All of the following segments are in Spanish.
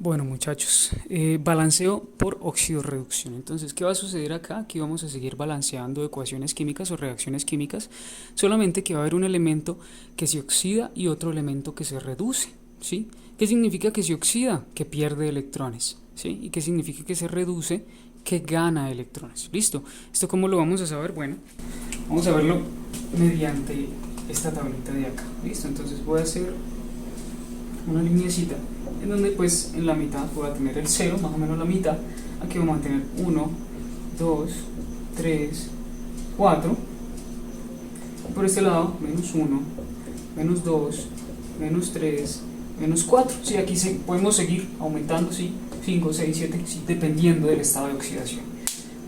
Bueno muchachos, balanceo por oxidorreducción. Entonces, ¿qué va a suceder acá? Aquí vamos a seguir balanceando ecuaciones químicas o reacciones químicas, solamente que va a haber un elemento que se oxida y otro elemento que se reduce, ¿sí? ¿Qué significa que se oxida? Que pierde electrones, ¿sí? ¿Y qué significa que se reduce? Que gana electrones. ¿Listo? ¿Esto cómo lo vamos a saber? Bueno, vamos a verlo mediante esta tablita de acá. ¿Listo? Entonces voy a hacer una lineecita en donde pues en la mitad voy a tener el 0, más o menos la mitad. Aquí vamos a tener 1, 2, 3, 4, y por este lado menos 1, menos 2, menos 3, menos 4. Sí, aquí podemos seguir aumentando, sí, 5, 6, 7, sí, dependiendo del estado de oxidación.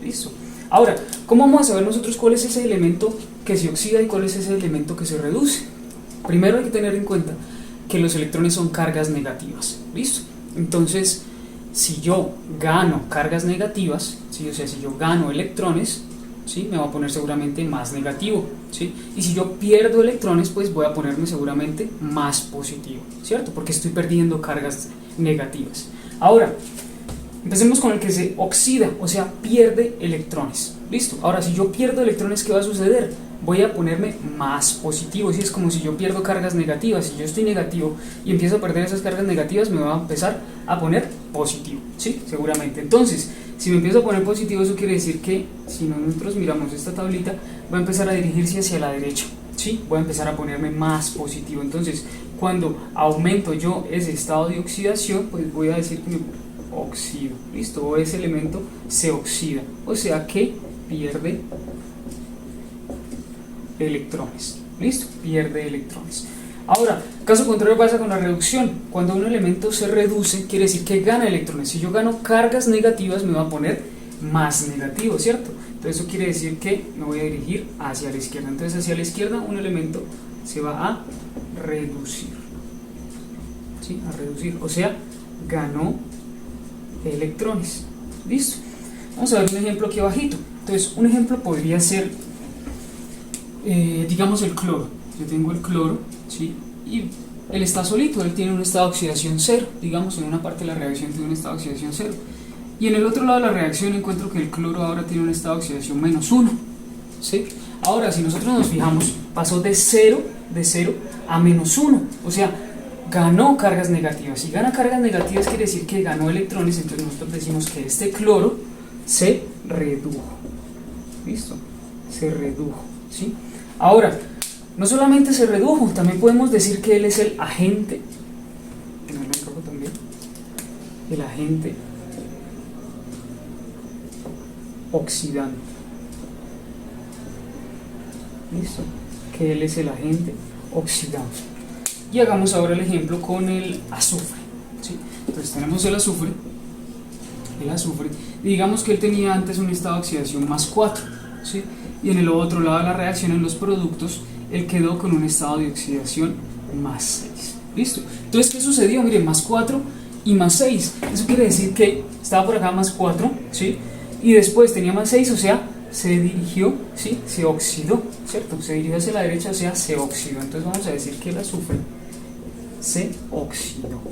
Listo. Ahora, ¿cómo vamos a saber nosotros cuál es ese elemento que se oxida y cuál es ese elemento que se reduce? Primero hay que tener en cuenta que los electrones son cargas negativas. ¿Listo? Entonces, si yo gano cargas negativas, ¿sí? O sea, si yo gano electrones, ¿sí? Me va a poner seguramente más negativo, ¿sí? Y si yo pierdo electrones, pues voy a ponerme seguramente más positivo, ¿cierto? Porque estoy perdiendo cargas negativas. Ahora, empecemos con el que se oxida, o sea, pierde electrones. ¿Listo? Ahora, si yo pierdo electrones, ¿qué va a suceder? Voy a ponerme más positivo. ¿Sí? Es como si yo pierdo cargas negativas. Si yo estoy negativo y empiezo a perder esas cargas negativas, me va a empezar a poner positivo, ¿sí? Seguramente. Entonces, si me empiezo a poner positivo, eso quiere decir que si nosotros miramos esta tablita, va a empezar a dirigirse hacia la derecha, ¿sí? Voy a empezar a ponerme más positivo. Entonces, cuando aumento yo ese estado de oxidación, pues voy a decir que me oxido. ¿Listo? O ese elemento se oxida. O sea que pierde electrones. ¿Listo? Pierde electrones. Ahora, caso contrario pasa con la reducción. Cuando un elemento se reduce, quiere decir que gana electrones. Si yo gano cargas negativas, me va a poner más negativo, ¿cierto? Entonces eso quiere decir que me voy a dirigir hacia la izquierda. Entonces hacia la izquierda un elemento se va a reducir, ¿sí? A reducir, o sea, ganó electrones. ¿Listo? Vamos a ver un ejemplo aquí abajito. Entonces un ejemplo podría ser digamos el cloro. Yo tengo el cloro, ¿sí? Y él está solito, él tiene un estado de oxidación 0, digamos en una parte de la reacción tiene un estado de oxidación 0, y en el otro lado de la reacción encuentro que el cloro ahora tiene un estado de oxidación menos 1, ¿sí? Ahora si nosotros nos fijamos, pasó de 0 a menos 1, o sea, ganó cargas negativas. Si gana cargas negativas quiere decir que ganó electrones. Entonces nosotros decimos que este cloro se redujo. ¿Listo? Se redujo, ¿sí? Ahora, no solamente se redujo, también podemos decir que él es el agente, también, el agente oxidante. ¿Listo? Que él es el agente oxidante. Y hagamos ahora el ejemplo con el azufre, ¿sí? Entonces tenemos el azufre, y digamos que él tenía antes un estado de oxidación más 4, ¿sí? Y en el otro lado de la reacción, en los productos, él quedó con un estado de oxidación más 6. ¿Listo? Entonces, ¿qué sucedió? Miren, más 4 y más 6. Eso quiere decir que estaba por acá más 4, ¿sí? Y después tenía más 6, o sea, se dirigió, ¿sí? Se oxidó, ¿cierto? Se dirigió hacia la derecha, o sea, se oxidó. Entonces vamos a decir que el azufre se oxidó.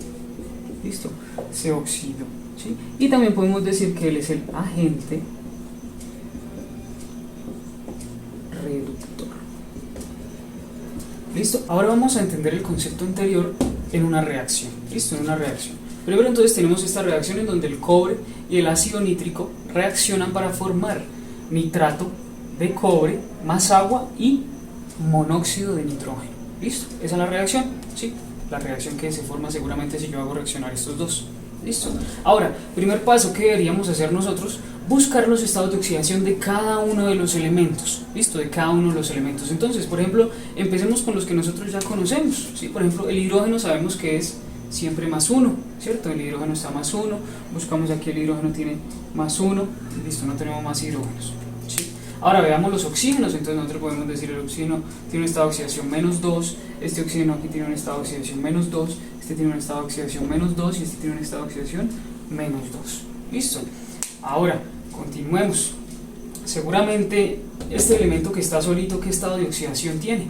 ¿Listo? Se oxidó, ¿sí? Y también podemos decir que él es el agente reductor. ¿Listo? Ahora vamos a entender el concepto anterior en una reacción. ¿Listo? En una reacción. Primero entonces tenemos esta reacción en donde el cobre y el ácido nítrico reaccionan para formar nitrato de cobre más agua y monóxido de nitrógeno. ¿Listo? Esa es la reacción, ¿sí? La reacción que se forma seguramente si yo hago reaccionar estos dos. ¿Listo? Ahora, primer paso que deberíamos hacer nosotros, buscar los estados de oxidación de cada uno de los elementos. ¿Listo? De cada uno de los elementos. Entonces, por ejemplo, empecemos con los que nosotros ya conocemos, ¿sí? Por ejemplo, el hidrógeno sabemos que es siempre más 1, ¿cierto? El hidrógeno está más 1, buscamos aquí el hidrógeno tiene más 1, listo, no tenemos más hidrógenos, ¿sí? Ahora veamos los oxígenos. Entonces nosotros podemos decir el oxígeno tiene un estado de oxidación menos 2, este oxígeno aquí tiene un estado de oxidación menos 2, este tiene un estado de oxidación menos 2 y este tiene un estado de oxidación menos 2. ¿Listo? Ahora, continuemos. Seguramente este elemento que está solito, ¿qué estado de oxidación tiene?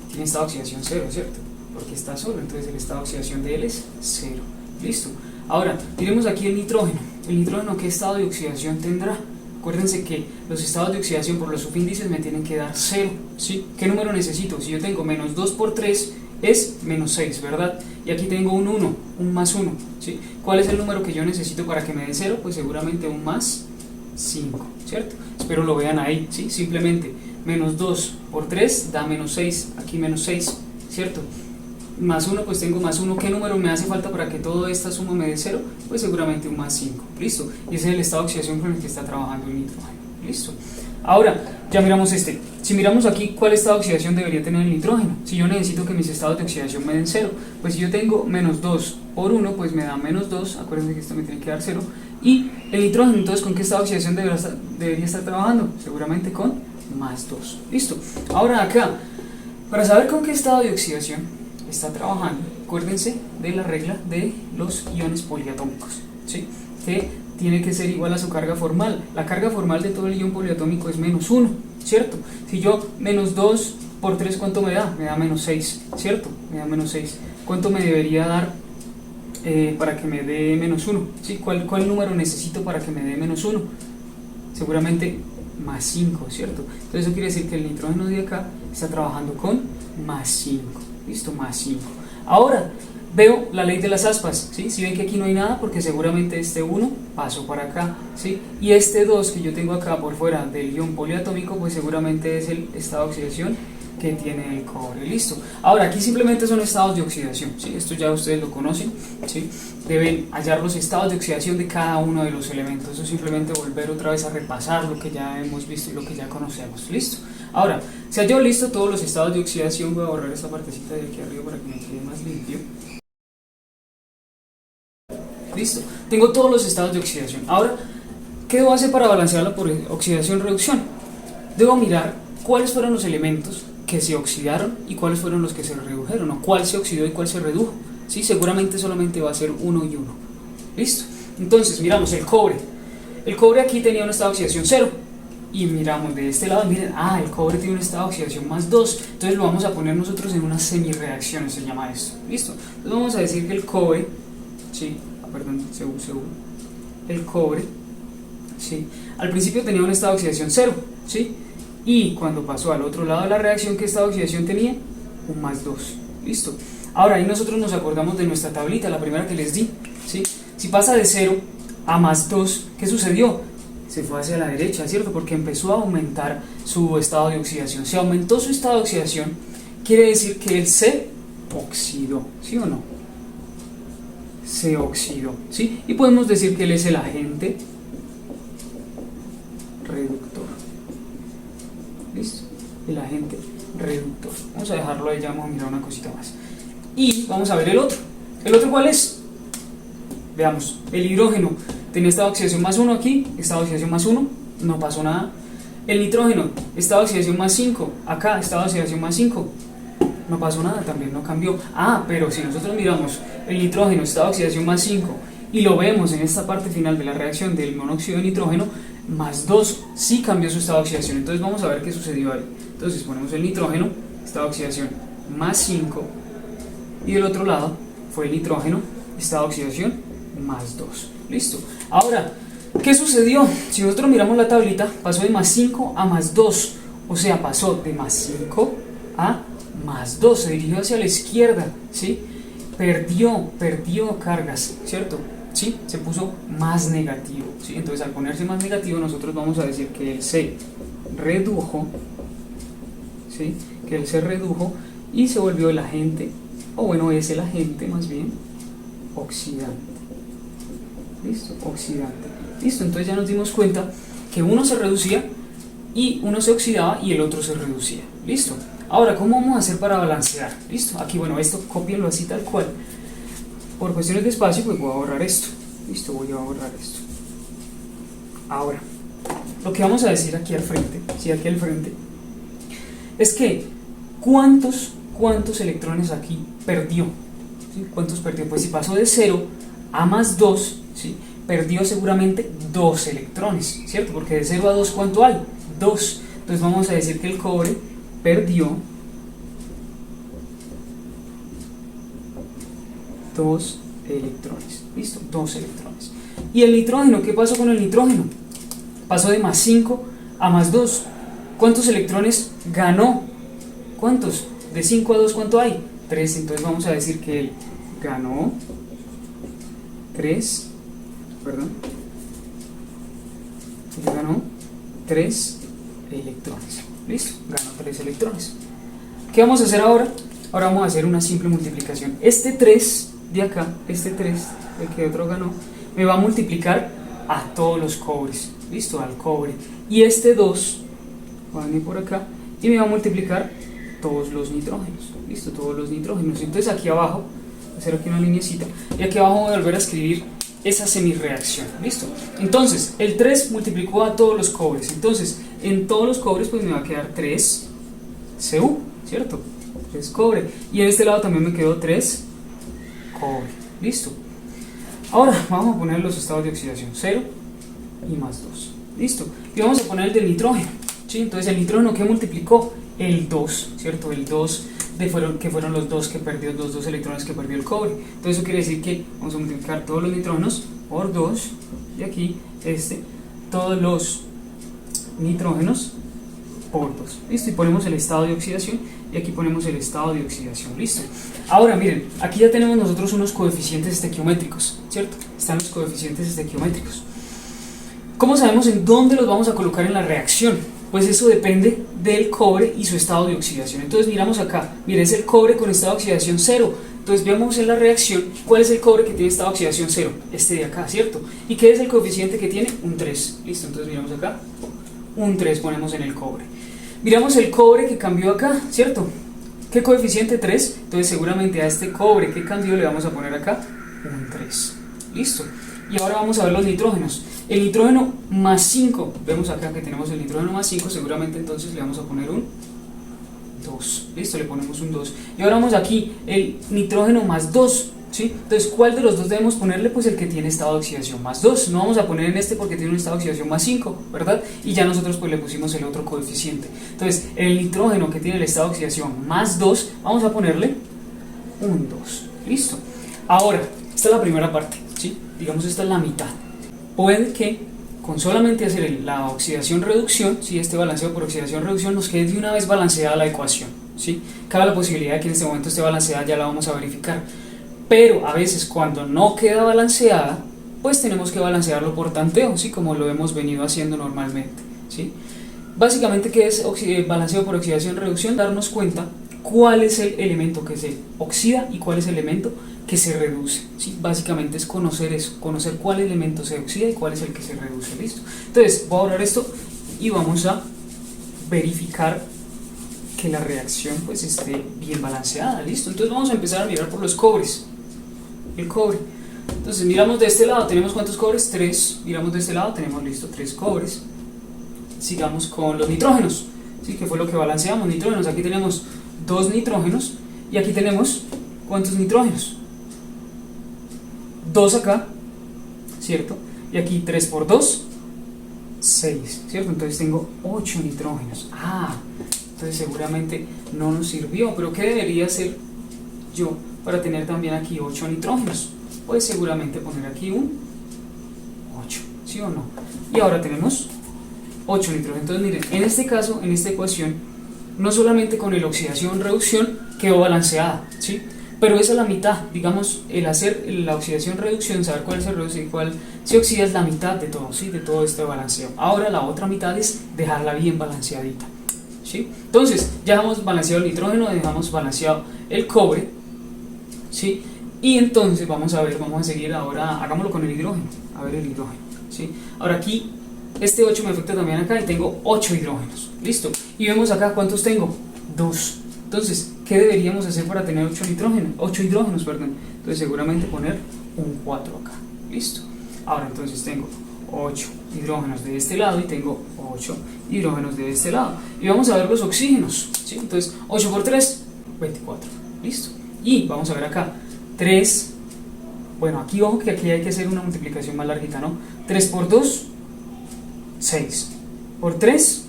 Tiene estado de oxidación 0, ¿cierto? Porque está solo, entonces el estado de oxidación de él es 0. ¿Listo? Ahora, miremos aquí el nitrógeno. ¿El nitrógeno qué estado de oxidación tendrá? Acuérdense que los estados de oxidación por los subíndices me tienen que dar 0, ¿sí? ¿Qué número necesito? Si yo tengo menos 2 por 3 es menos 6, ¿verdad? Y aquí tengo un 1, un más 1, ¿sí? ¿Cuál es el número que yo necesito para que me dé 0? Pues seguramente un más 5, ¿cierto? Espero lo vean ahí, ¿sí? Simplemente menos 2 por 3 da menos 6, aquí menos 6, ¿cierto? Más 1, pues tengo más 1. ¿Qué número me hace falta para que toda esta suma me dé 0? Pues seguramente un más 5. Listo. Y ese es el estado de oxidación con el que está trabajando el nitrógeno. Listo. Ahora, ya miramos este. Si miramos aquí, ¿cuál estado de oxidación debería tener el nitrógeno? Si yo necesito que mis estados de oxidación me den 0, pues si yo tengo menos 2 por 1, pues me da menos 2. Acuérdense que esto me tiene que dar 0. Y el nitrógeno, entonces, ¿con qué estado de oxidación debería estar trabajando? Seguramente con más 2. Listo. Ahora acá, para saber con qué estado de oxidación está trabajando, acuérdense de la regla de los iones poliatómicos, ¿sí? Que tiene que ser igual a su carga formal. La carga formal de todo el ion poliatómico es menos 1, ¿cierto? Si yo menos 2 por 3, ¿cuánto me da? Me da menos 6, ¿cierto? Me da menos 6. ¿Cuánto me debería dar para que me dé menos 1? ¿Sí? ¿Cuál número necesito para que me dé menos 1? Seguramente más 5, ¿cierto? Entonces eso quiere decir que el nitrógeno de acá está trabajando con más 5. Listo, más 5. Ahora veo la ley de las aspas, ¿sí? Si ven que aquí no hay nada, porque seguramente este 1 pasó para acá, ¿sí? Y este 2 que yo tengo acá por fuera del ion poliatómico, pues seguramente es el estado de oxidación que tiene el cobre. Listo. Ahora aquí simplemente son estados de oxidación, ¿sí? Esto ya ustedes lo conocen, ¿sí? Deben hallar los estados de oxidación de cada uno de los elementos. Eso simplemente volver otra vez a repasar lo que ya hemos visto y lo que ya conocemos. Listo. Ahora, se halló listo todos los estados de oxidación. Voy a borrar esta partecita de aquí arriba para que me quede más limpio. Listo. Tengo todos los estados de oxidación. Ahora, ¿qué debo hacer para balancearla por oxidación-reducción? Debo mirar cuáles fueron los elementos que se oxidaron y cuáles fueron los que se redujeron, o cuál se oxidó y cuál se redujo. ¿Sí? Seguramente solamente va a ser 1 y 1. Listo. Entonces, miramos el cobre. El cobre aquí tenía un estado de oxidación 0. Y miramos de este lado, miren, el cobre tiene un estado de oxidación más 2. Entonces lo vamos a poner nosotros en una semireacción, se llama esto. Listo. Entonces vamos a decir que el cobre, ¿sí? Perdón, el cobre, ¿sí? Al principio tenía un estado de oxidación 0, ¿sí? Y cuando pasó al otro lado de la reacción, ¿qué estado de oxidación tenía? Un más 2. Listo. Ahora ahí nosotros nos acordamos de nuestra tablita, la primera que les di, ¿sí? Si pasa de 0 a más 2, ¿qué sucedió? Se fue hacia la derecha, ¿cierto? Porque empezó a aumentar su estado de oxidación. Si aumentó su estado de oxidación, quiere decir que él se oxidó, ¿sí o no? Se oxidó, ¿sí? Y podemos decir que él es el agente reductor. ¿Listo? El agente reductor. Vamos a dejarlo ahí, ya vamos a mirar una cosita más. Y vamos a ver el otro. ¿El otro cuál es? Veamos, el hidrógeno tenía estado de oxidación más 1 aquí, estado de oxidación más 1, no pasó nada. El nitrógeno, estado de oxidación más 5, acá, estado de oxidación más 5, no pasó nada, también no cambió. Pero si nosotros miramos el nitrógeno, estado de oxidación más 5, y lo vemos en esta parte final de la reacción del monóxido de nitrógeno, más 2, sí cambió su estado de oxidación. Entonces vamos a ver qué sucedió ahí. Entonces ponemos el nitrógeno, estado de oxidación más 5, y del otro lado fue el nitrógeno, estado de oxidación más 2. Listo. Ahora, ¿qué sucedió? Si nosotros miramos la tablita, pasó de más 5 a más 2. O sea, pasó de más 5 a más 2. Se dirigió hacia la izquierda, ¿sí? Perdió cargas, ¿cierto? ¿Sí? Se puso más negativo, ¿sí? Entonces, al ponerse más negativo, nosotros vamos a decir que él se redujo, ¿sí? Que él se redujo y se volvió el agente, o bueno, es el agente más bien, oxidante. Listo, oxidante. Listo, entonces ya nos dimos cuenta que uno se reducía y uno se oxidaba y el otro se reducía. Listo. Ahora, ¿cómo vamos a hacer para balancear? Listo, aquí, bueno, esto cópienlo así tal cual. Por cuestiones de espacio, pues voy a borrar esto. Listo, voy a borrar esto. Ahora, lo que vamos a decir aquí al frente, sí, aquí al frente, es que ¿cuántos electrones aquí perdió? ¿Sí? ¿Cuántos perdió? Pues si pasó de 0 a más 2, ¿sí? Perdió seguramente 2 electrones, ¿cierto? Porque de 0 a 2, ¿cuánto hay? 2. Entonces vamos a decir que el cobre perdió 2 electrones. ¿Listo? 2 electrones. ¿Y el nitrógeno? ¿Qué pasó con el nitrógeno? Pasó de más 5 a más 2. ¿Cuántos electrones ganó? ¿Cuántos? De 5 a 2, ¿cuánto hay? 3. Entonces vamos a decir que él ganó 3, perdón, él ganó 3 electrones. ¿Listo? Ganó 3 electrones. ¿Qué vamos a hacer ahora? Ahora vamos a hacer una simple multiplicación. Este 3 de acá, este 3, el que otro ganó, me va a multiplicar a todos los cobres. ¿Listo? Al cobre. Y este 2 va a venir por acá y me va a multiplicar todos los nitrógenos. ¿Listo? Todos los nitrógenos. Entonces aquí abajo, voy a hacer aquí una lineecita, y aquí abajo voy a volver a escribir esa semirreacción. ¿Listo? Entonces, el 3 multiplicó a todos los cobres. Entonces, en todos los cobres pues me va a quedar 3 Cu, ¿cierto? 3 cobre. Y en este lado también me quedó 3 cobre. ¿Listo? Ahora vamos a poner los estados de oxidación, 0 y más 2. ¿Listo? Y vamos a poner el del nitrógeno. ¿Sí? Entonces el nitrógeno, ¿qué multiplicó? El 2, ¿cierto? El 2 que fueron los 2 que perdió, los 2 electrones que perdió el cobre. Entonces eso quiere decir que vamos a multiplicar todos los nitrógenos por 2, y aquí todos los nitrógenos por 2. ¿Listo? Y ponemos el estado de oxidación, y aquí ponemos el estado de oxidación. ¿Listo? Ahora miren, aquí ya tenemos nosotros unos coeficientes estequiométricos, ¿cierto? Están los coeficientes estequiométricos. ¿Cómo sabemos en dónde los vamos a colocar en la reacción? Pues eso depende del cobre y su estado de oxidación. Entonces miramos acá, miren, es el cobre con estado de oxidación 0. Entonces veamos en la reacción cuál es el cobre que tiene estado de oxidación 0, este de acá, ¿cierto? ¿Y qué es el coeficiente que tiene? Un 3. ¿Listo? Entonces miramos acá, un 3 ponemos en el cobre. Miramos el cobre que cambió acá, ¿cierto? ¿Qué coeficiente? 3. Entonces seguramente a este cobre que cambió le vamos a poner acá un 3. ¿Listo? Y ahora vamos a ver los nitrógenos. El nitrógeno más 5, vemos acá que tenemos el nitrógeno más 5, seguramente entonces le vamos a poner un 2. ¿Listo? Le ponemos un 2. Y ahora vamos aquí, el nitrógeno más 2. ¿Sí? Entonces, ¿cuál de los dos debemos ponerle? Pues el que tiene estado de oxidación más 2. No vamos a poner en este porque tiene un estado de oxidación más 5, ¿verdad? Y ya nosotros pues le pusimos el otro coeficiente. Entonces, el nitrógeno que tiene el estado de oxidación más 2, vamos a ponerle un 2. ¿Listo? Ahora, esta es la primera parte, ¿sí? Digamos, esta es la mitad. Puede que con solamente hacer la oxidación-reducción, ¿sí? Este balanceo por oxidación-reducción, nos quede de una vez balanceada la ecuación, ¿sí? Cabe la posibilidad de que en este momento esté balanceada, ya la vamos a verificar. Pero a veces cuando no queda balanceada, pues tenemos que balancearlo por tanteo, ¿sí? Como lo hemos venido haciendo normalmente, ¿sí? Básicamente, ¿qué es balanceo por oxidación-reducción? Darnos cuenta cuál es el elemento que se oxida y cuál es el elemento que se reduce, ¿sí? Básicamente es conocer eso, conocer cuál elemento se oxida y cuál es el que se reduce. ¿Listo? Entonces voy a borrar esto y vamos a verificar que la reacción pues esté bien balanceada. ¿Listo? Entonces vamos a empezar a mirar por los cobres. El cobre, entonces miramos de este lado, tenemos ¿cuántos cobres? 3. Miramos de este lado, tenemos listo 3 cobres. Sigamos con los nitrógenos, ¿sí? Que fue lo que balanceamos. Nitrógenos, aquí tenemos 2 nitrógenos y aquí tenemos ¿cuántos nitrógenos? 2 acá, ¿cierto? Y aquí 3 por 2, 6, ¿cierto? Entonces tengo 8 nitrógenos. Entonces seguramente no nos sirvió, pero ¿qué debería hacer yo para tener también aquí 8 nitrógenos? Pues seguramente poner aquí un 8, ¿sí o no? Y ahora tenemos 8 nitrógenos. Entonces miren, en este caso, en esta ecuación, no solamente con el oxidación-reducción quedó balanceada, ¿sí? Pero esa es la mitad, digamos, el hacer la oxidación-reducción, saber cuál se reduce y cuál se oxida es la mitad de todo, ¿sí? De todo este balanceo. Ahora la otra mitad es dejarla bien balanceadita, ¿sí? Entonces, ya dejamos balanceado el nitrógeno, dejamos balanceado el cobre, ¿sí? Y entonces vamos a ver, vamos a seguir ahora, hagámoslo con el hidrógeno, a ver el hidrógeno, ¿sí? Ahora aquí, este 8 me afecta también acá y tengo 8 hidrógenos, ¿listo? Y vemos acá, ¿cuántos tengo? 2. Entonces, ¿qué deberíamos hacer para tener 8 hidrógenos, perdón? Entonces seguramente poner un 4 acá, ¿listo? Ahora entonces tengo 8 hidrógenos de este lado y tengo 8 hidrógenos de este lado. Y vamos a ver los oxígenos, ¿sí? Entonces 8 por 3, 24, ¿listo? Y vamos a ver acá, 3, bueno, aquí ojo que aquí hay que hacer una multiplicación más larguita, ¿no? 3 por 2, 6, por 3,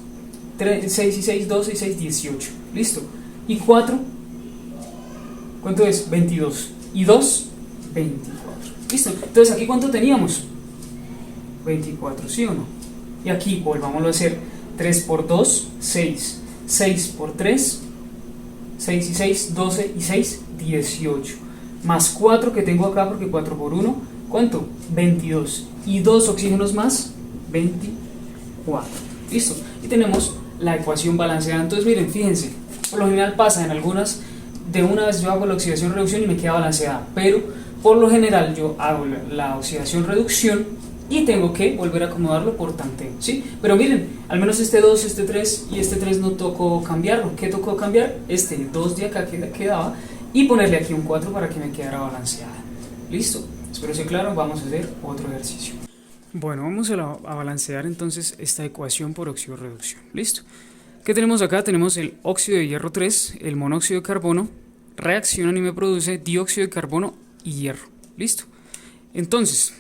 6 y 6, 12 y 6, 18, ¿listo? Y 4, ¿cuánto es? 22, y 2, 24, ¿Listo? Entonces aquí ¿cuánto teníamos? 24, ¿sí o no? Y aquí volvámoslo a hacer. 3 por 2, 6. 6 por 3, 6 y 6, 12 y 6, 18. Más 4 que tengo acá, porque 4 por 1, ¿cuánto? 22. Y 2 oxígenos más, 24. ¿Listo? Y tenemos la ecuación balanceada. Entonces miren, fíjense, por lo general pasa en algunas, de una vez yo hago la oxidación-reducción y me queda balanceada, pero por lo general yo hago la oxidación-reducción y tengo que volver a acomodarlo por tanteo, ¿sí? Pero miren, al menos este 2, este 3 y este 3 no tocó cambiarlo. ¿Qué tocó cambiar? Este 2 de acá que quedaba y ponerle aquí un 4 para que me quedara balanceada. ¿Listo? Espero sea claro, vamos a hacer otro ejercicio. Bueno, vamos a balancear entonces esta ecuación por óxido-reducción. ¿Listo? ¿Qué tenemos acá? Tenemos el óxido de hierro 3, el monóxido de carbono, reaccionan y me produce dióxido de carbono y hierro. ¿Listo? Entonces,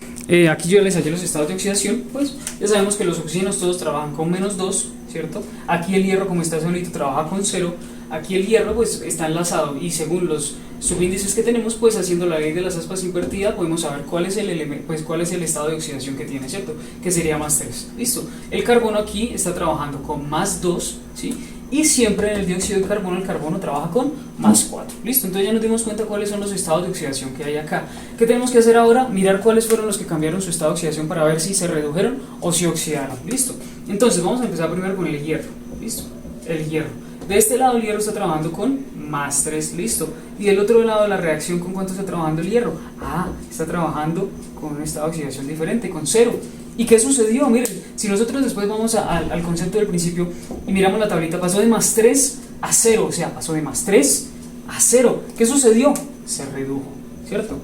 aquí yo les hallé los estados de oxidación, pues ya sabemos que los oxígenos todos trabajan con -2, ¿cierto? Aquí el hierro, como está solito, trabaja con 0. Aquí el hierro pues está enlazado y según los subíndices que tenemos, pues haciendo la ley de las aspas invertida, podemos saber cuál es el elemento, pues cuál es el estado de oxidación que tiene, ¿cierto? Que sería +3. Listo. El carbono aquí está trabajando con +2, ¿sí? Y siempre en el dióxido de carbono, el carbono trabaja con +4. Listo, entonces ya nos dimos cuenta cuáles son los estados de oxidación que hay acá. ¿Qué tenemos que hacer ahora? Mirar cuáles fueron los que cambiaron su estado de oxidación para ver si se redujeron o si oxidaron. Listo. Entonces vamos a empezar primero con el hierro. Listo. El hierro. De este lado el hierro está trabajando con +3, listo. Y del otro lado de la reacción, ¿con cuánto está trabajando el hierro? Ah, está trabajando con un estado de oxidación diferente, con 0. ¿Y qué sucedió? Miren, si nosotros después vamos al concepto del principio y miramos la tablita, pasó de +3 a 0, o sea, pasó de +3 a 0. ¿Qué sucedió? Se redujo, ¿cierto?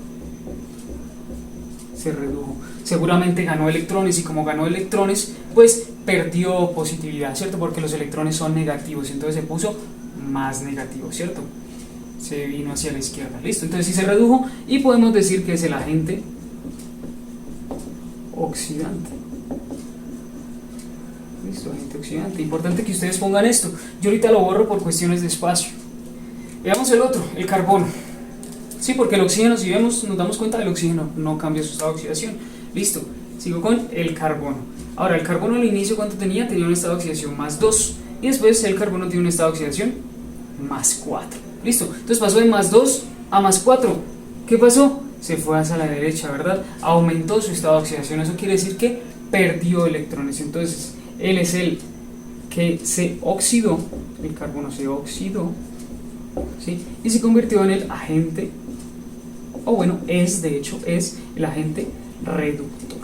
Se redujo. Seguramente ganó electrones y como ganó electrones, pues perdió positividad, ¿cierto? Porque los electrones son negativos, entonces se puso más negativo, ¿cierto? Se vino hacia la izquierda, listo. Entonces sí se redujo y podemos decir que es el agente oxidante. Listo, agente oxidante. Importante que ustedes pongan esto. Yo ahorita lo borro por cuestiones de espacio. Veamos el otro, el carbono. Sí, porque el oxígeno, si vemos, nos damos cuenta, el oxígeno no cambia su estado de oxidación. Listo, sigo con el carbono. Ahora, el carbono al inicio, ¿cuánto tenía? Tenía un estado de oxidación +2. Y después el carbono tiene un estado de oxidación +4. Listo, entonces pasó de +2 a +4. ¿Qué pasó? Se fue hacia la derecha, ¿verdad? Aumentó su estado de oxidación. Eso quiere decir que perdió electrones. Entonces, él es el que se oxidó. El carbono se oxidó, ¿sí? Y se convirtió en el agente, o bueno, de hecho, es el agente reductor.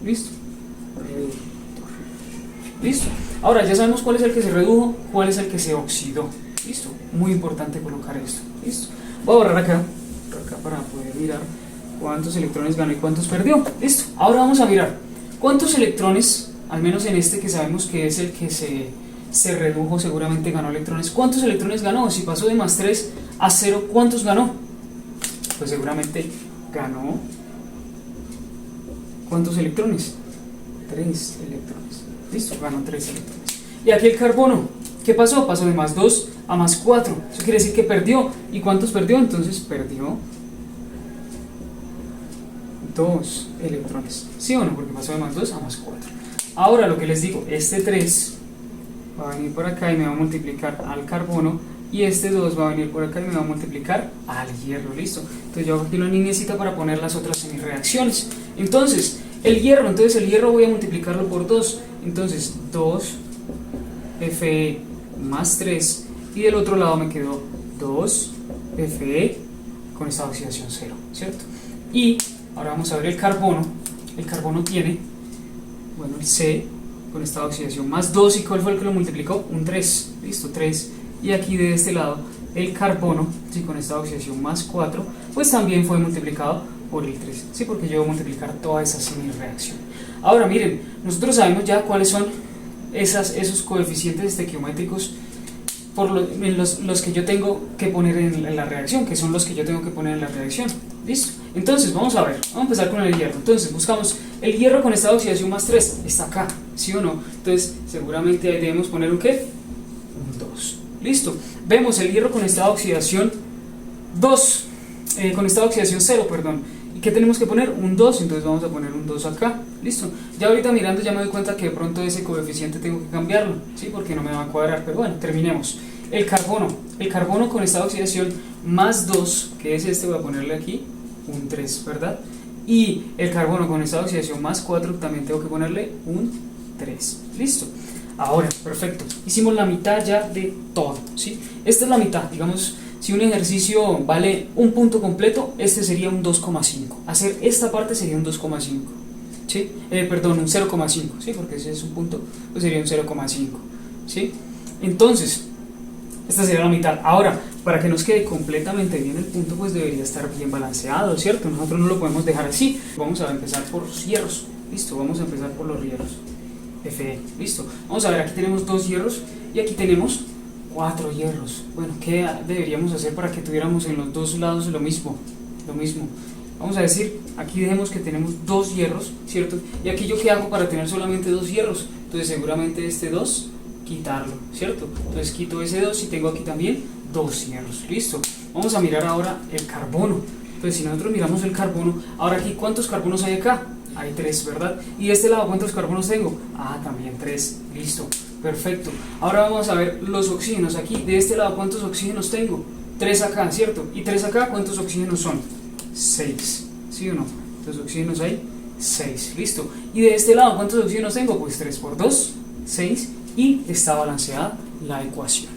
¿Listo? Reductor. ¿Listo? Ahora ya sabemos cuál es el que se redujo, cuál es el que se oxidó. ¿Listo? Muy importante colocar esto. ¿Listo? Voy a borrar acá para poder mirar cuántos electrones ganó y cuántos perdió. ¿Listo? Ahora vamos a mirar cuántos electrones, al menos en este que sabemos que es el que se redujo, seguramente ganó electrones. ¿Cuántos electrones ganó? Si pasó de +3 a 0, ¿cuántos ganó? Pues seguramente ganó. ¿Cuántos electrones? 3 electrones. Listo, ganó 3 electrones. Y aquí el carbono, ¿qué pasó? Pasó de +2 a +4. Eso quiere decir que perdió. ¿Y cuántos perdió? Entonces perdió 2 electrones. ¿Sí o no? Porque pasó de +2 a +4. Ahora lo que les digo, este 3 va a venir por acá y me va a multiplicar al carbono, y este 2 va a venir por acá y me va a multiplicar al hierro. Listo. Entonces yo hago aquí una niñecita para poner las otras semireacciones. Entonces el hierro voy a multiplicarlo por 2. Entonces 2 Fe más 3, y del otro lado me quedó 2 Fe con esta oxidación 0, ¿cierto? Y ahora vamos a ver el carbono. El carbono tiene, bueno, el C con esta oxidación +2, ¿y cuál fue el que lo multiplicó? Un 3, listo, 3. Y aquí de este lado el carbono, sí, con esta oxidación +4, pues también fue multiplicado por el 3, sí, porque yo voy a multiplicar toda esa semireacción. Ahora miren, nosotros sabemos ya cuáles son esos coeficientes estequiométricos en los que yo tengo que poner en la reacción, que son los que yo tengo que poner en la reacción. ¿Listo? Entonces vamos a ver, vamos a empezar con el hierro. Entonces buscamos el hierro con estado de oxidación +3, está acá, ¿sí o no? Entonces seguramente ahí debemos poner un ¿qué? Un 2. Listo. Vemos el hierro con estado de oxidación 2, con estado de oxidación 0, perdón. ¿Y ¿Y qué tenemos que poner? Un 2, entonces vamos a poner un 2 acá, listo. Ya ahorita mirando ya me doy cuenta que de pronto ese coeficiente tengo que cambiarlo, ¿sí? Porque no me va a cuadrar, pero bueno, terminemos. El carbono con estado de oxidación más 2, que es este, voy a ponerle aquí un 3, ¿verdad? Y el carbono con estado de oxidación más 4, también tengo que ponerle un 3, listo. Ahora, perfecto, hicimos la mitad ya de todo, ¿sí? Esta es la mitad, digamos, si un ejercicio vale un punto completo, este sería un 2,5. Hacer esta parte sería un 2,5, ¿sí? Perdón, un 0,5, ¿sí? Porque ese es un punto, pues sería un 0,5, ¿sí? Entonces, esta sería la mitad. Ahora, para que nos quede completamente bien el punto, pues debería estar bien balanceado, ¿cierto? Nosotros no lo podemos dejar así. Vamos a empezar por los hierros, listo, vamos a empezar por los hierros. Fe, listo. Vamos a ver, aquí tenemos 2 hierros y aquí tenemos 4 hierros. Bueno, ¿qué deberíamos hacer para que tuviéramos en los dos lados lo mismo? Vamos a decir, aquí dejemos que tenemos 2 hierros, ¿cierto? Y aquí yo qué hago para tener solamente 2 hierros. Entonces seguramente este 2, quitarlo, ¿cierto? Entonces quito ese 2 y tengo aquí también 2 hierros, listo. Vamos a mirar ahora el carbono. Entonces si nosotros miramos el carbono, ahora aquí, ¿cuántos carbonos hay acá? Hay 3, ¿verdad? Y de este lado, ¿cuántos carbonos tengo? Ah, también 3, listo, perfecto. Ahora vamos a ver los oxígenos aquí. De este lado, ¿cuántos oxígenos tengo? 3 acá, ¿cierto? Y 3 acá, ¿cuántos oxígenos son? 6, ¿sí o no? Los oxígenos hay 6, listo. Y de este lado, ¿cuántos oxígenos tengo? Pues 3 por 2, 6, y está balanceada la ecuación.